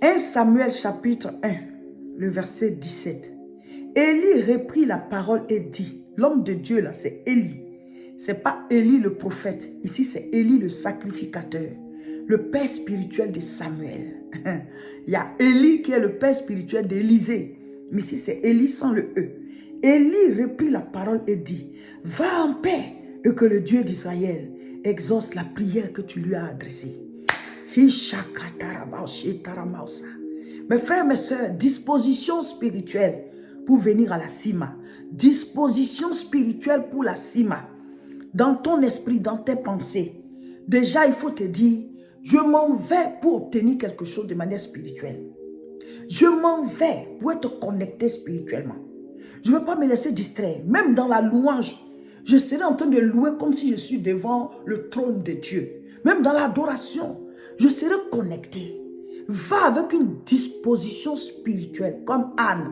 1 Samuel chapitre 1, le verset 17. Élie reprit la parole et dit, l'homme de Dieu là, c'est Élie. Ce n'est pas Élie le prophète. Ici, c'est Élie le sacrificateur, le père spirituel de Samuel. Il y a Élie qui est le père spirituel d'Élisée. Mais ici, c'est Élie sans le E. Élie reprit la parole et dit, va en paix et que le Dieu d'Israël exauce la prière que tu lui as adressée. Mes frères, mes soeurs, disposition spirituelle pour venir à la Sima. Disposition spirituelle pour la Sima. Dans ton esprit, dans tes pensées. Déjà, il faut te dire, je m'en vais pour obtenir quelque chose de manière spirituelle. Je m'en vais pour être connecté spirituellement. Je ne veux pas me laisser distraire. Même dans la louange, je serai en train de louer comme si je suis devant le trône de Dieu. Même dans l'adoration, je serai connecté. Va avec une disposition spirituelle, comme Anne,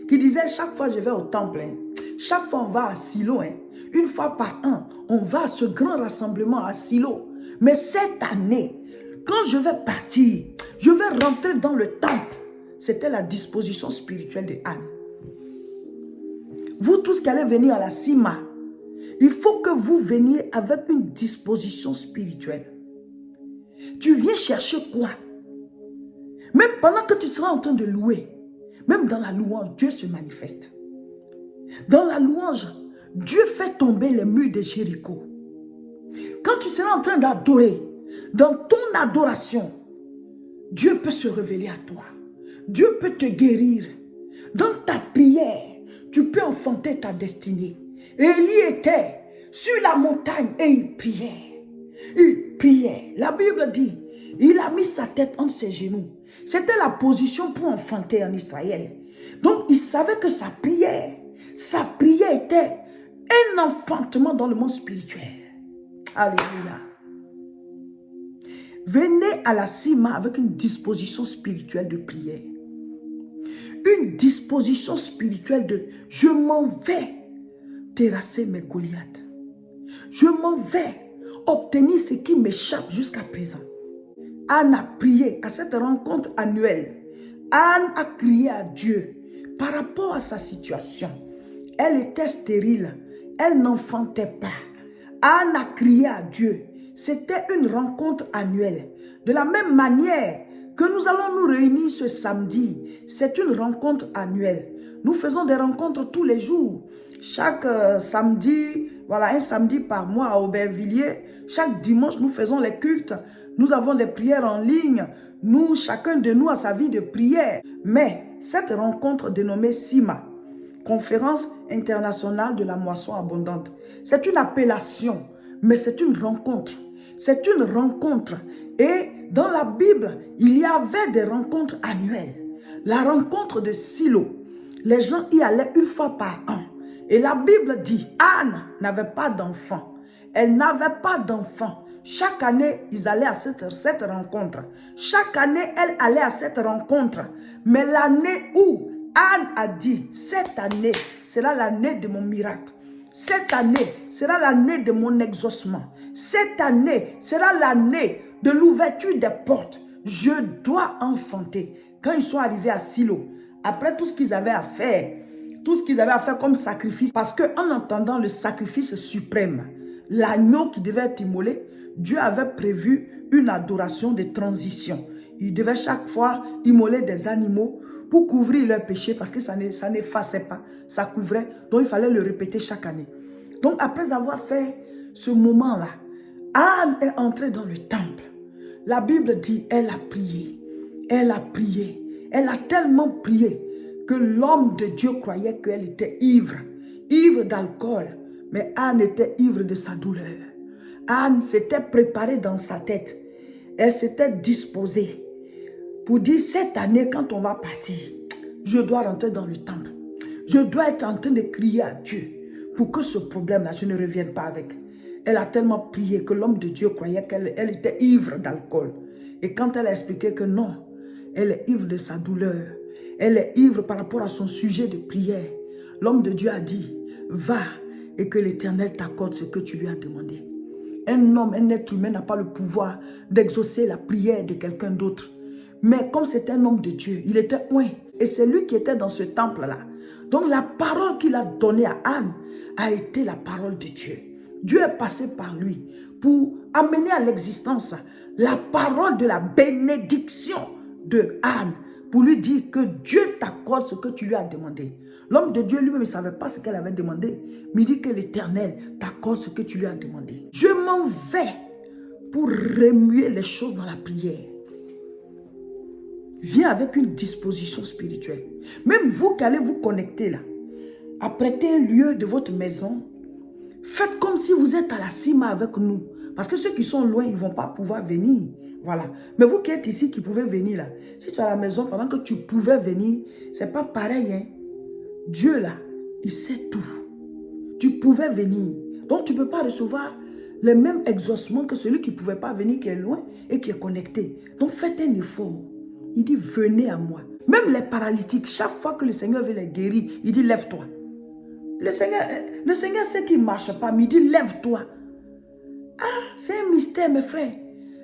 qui disait chaque fois je vais au temple, chaque fois on va à Silo, une fois par an, on va à ce grand rassemblement à Silo. Mais cette année, quand je vais partir, je vais rentrer dans le temple. C'était la disposition spirituelle de Anne. Vous tous qui allez venir à la Sima, il faut que vous veniez avec une disposition spirituelle. Tu viens chercher quoi? Même pendant que tu seras en train de louer, même dans la louange, Dieu se manifeste. Dans la louange, Dieu fait tomber les murs de Jéricho. Quand tu seras en train d'adorer, dans ton adoration, Dieu peut se révéler à toi. Dieu peut te guérir. Dans ta prière, tu peux enfanter ta destinée. Élie était sur la montagne et il priait. Il priait. La Bible dit, il a mis sa tête entre ses genoux. C'était la position pour enfanter en Israël. Donc, il savait que sa prière était un enfantement dans le monde spirituel. Alléluia. Venez à la Sima avec une disposition spirituelle de prière. Une disposition spirituelle de je m'en vais terrasser mes Goliaths. Je m'en vais obtenir ce qui m'échappe jusqu'à présent. Anne a prié à cette rencontre annuelle. Anne a crié à Dieu par rapport à sa situation. Elle était stérile. Elle n'enfantait pas. Anne a crié à Dieu. C'était une rencontre annuelle. De la même manière que nous allons nous réunir ce samedi, c'est une rencontre annuelle. Nous faisons des rencontres tous les jours. Chaque samedi, voilà, un samedi par mois à Aubervilliers. Chaque dimanche, nous faisons les cultes. Nous avons des prières en ligne. Nous, chacun de nous a sa vie de prière. Mais cette rencontre dénommée SIMA, Conférence internationale de la moisson abondante, c'est une appellation, mais c'est une rencontre. C'est une rencontre. Et dans la Bible, il y avait des rencontres annuelles. La rencontre de Silo, les gens y allaient une fois par an. Et la Bible dit, Anne n'avait pas d'enfant. Elle n'avait pas d'enfant. Chaque année, ils allaient à cette rencontre. Chaque année, elle allait à cette rencontre. Mais l'année où Anne a dit, cette année sera l'année de mon miracle. Cette année sera l'année de mon exaucement. Cette année sera l'année de l'ouverture des portes. Je dois enfanter. Quand ils sont arrivés à Silo, après tout ce qu'ils avaient à faire, comme sacrifice, parce qu'en entendant le sacrifice suprême, l'agneau qui devait être immolé, Dieu avait prévu une adoration de transition. Il devait chaque fois immoler des animaux pour couvrir leurs péchés parce que ça n'effaçait pas, ça couvrait. Donc il fallait le répéter chaque année. Donc après avoir fait ce moment-là, Anne est entrée dans le temple. La Bible dit, elle a prié. Elle a prié. Elle a tellement prié que l'homme de Dieu croyait qu'elle était ivre. Ivre d'alcool. Mais Anne était ivre de sa douleur. Anne s'était préparée dans sa tête. Elle s'était disposée pour dire, cette année, quand on va partir, je dois rentrer dans le temple. Je dois être en train de crier à Dieu pour que ce problème-là, je ne revienne pas avec. Elle a tellement prié que l'homme de Dieu croyait qu'elle était ivre d'alcool. Et quand elle a expliqué que non, elle est ivre de sa douleur, elle est ivre par rapport à son sujet de prière, l'homme de Dieu a dit, va et que l'Éternel t'accorde ce que tu lui as demandé. Un homme, un être humain n'a pas le pouvoir d'exaucer la prière de quelqu'un d'autre. Mais comme c'était un homme de Dieu, il était oint. Et c'est lui qui était dans ce temple-là. Donc la parole qu'il a donnée à Anne a été la parole de Dieu. Dieu est passé par lui pour amener à l'existence la parole de la bénédiction de Anne. Pour lui dire que Dieu t'accorde ce que tu lui as demandé. L'homme de Dieu lui-même ne savait pas ce qu'elle avait demandé. Mais il dit que l'Éternel t'accorde ce que tu lui as demandé. Je m'en vais pour remuer les choses dans la prière. Viens avec une disposition spirituelle. Même vous qui allez vous connecter là, apprêtez un lieu de votre maison. Faites comme si vous êtes à la cima avec nous. Parce que ceux qui sont loin, ils ne vont pas pouvoir venir. Voilà. Mais vous qui êtes ici, qui pouvez venir là. Si tu es à la maison pendant que tu pouvais venir, ce n'est pas pareil. Hein? Dieu là, il sait tout. Tu pouvais venir. Donc tu ne peux pas recevoir le même exaucement que celui qui ne pouvait pas venir, qui est loin et qui est connecté. Donc faites un effort. Il dit, venez à moi. Même les paralytiques, chaque fois que le Seigneur veut les guérir, il dit, lève-toi. Le Seigneur sait qu'il ne marche pas, mais il dit, lève-toi. Ah, c'est un mystère, mes frères.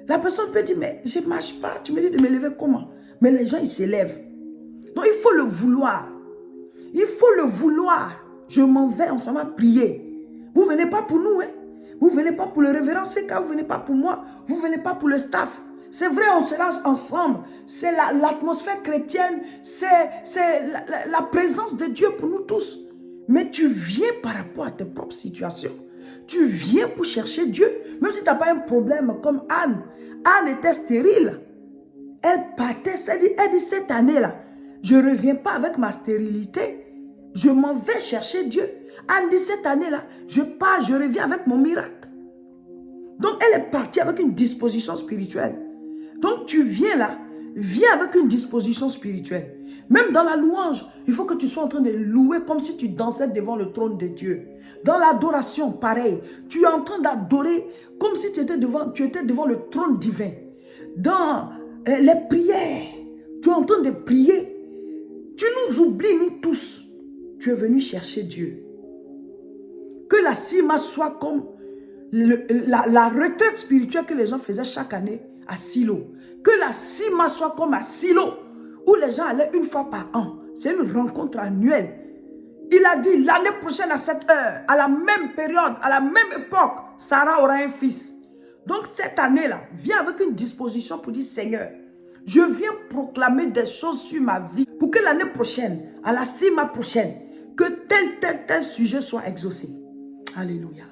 La personne peut dire, mais je ne marche pas. Tu me dis de me lever comment? Mais les gens, ils se lèvent. Donc, il faut le vouloir. Il faut le vouloir. Je m'en vais, on s'en va prier. Vous ne venez pas pour nous, hein? Vous ne venez pas pour le révérend Seka, vous ne venez pas pour moi. Vous ne venez pas pour le staff. C'est vrai, on se lance ensemble. C'est l'atmosphère chrétienne. C'est la présence de Dieu pour nous tous. Mais tu viens par rapport à tes propres situations. Tu viens pour chercher Dieu. Même si tu n'as pas un problème comme Anne. Anne était stérile. Elle partait, elle dit cette année-là, je ne reviens pas avec ma stérilité. Je m'en vais chercher Dieu. Anne dit cette année-là, je pars, je reviens avec mon miracle. Donc elle est partie avec une disposition spirituelle. Donc tu viens là, viens avec une disposition spirituelle. Même dans la louange, il faut que tu sois en train de louer comme si tu dansais devant le trône de Dieu. Dans l'adoration, pareil. Tu es en train d'adorer comme si tu étais devant le trône divin. Dans les prières, tu es en train de prier. Tu nous oublies, nous tous. Tu es venu chercher Dieu. Que la Sima soit comme la retraite spirituelle que les gens faisaient chaque année à Silo. Que la Sima soit comme à Silo, où les gens allaient une fois par an. C'est une rencontre annuelle. Il a dit l'année prochaine à cette heure, à la même période, à la même époque, Sarah aura un fils. Donc cette année-là, viens avec une disposition pour dire Seigneur, je viens proclamer des choses sur ma vie pour que l'année prochaine, à la Sima prochaine, que tel sujet soit exaucé. Alléluia.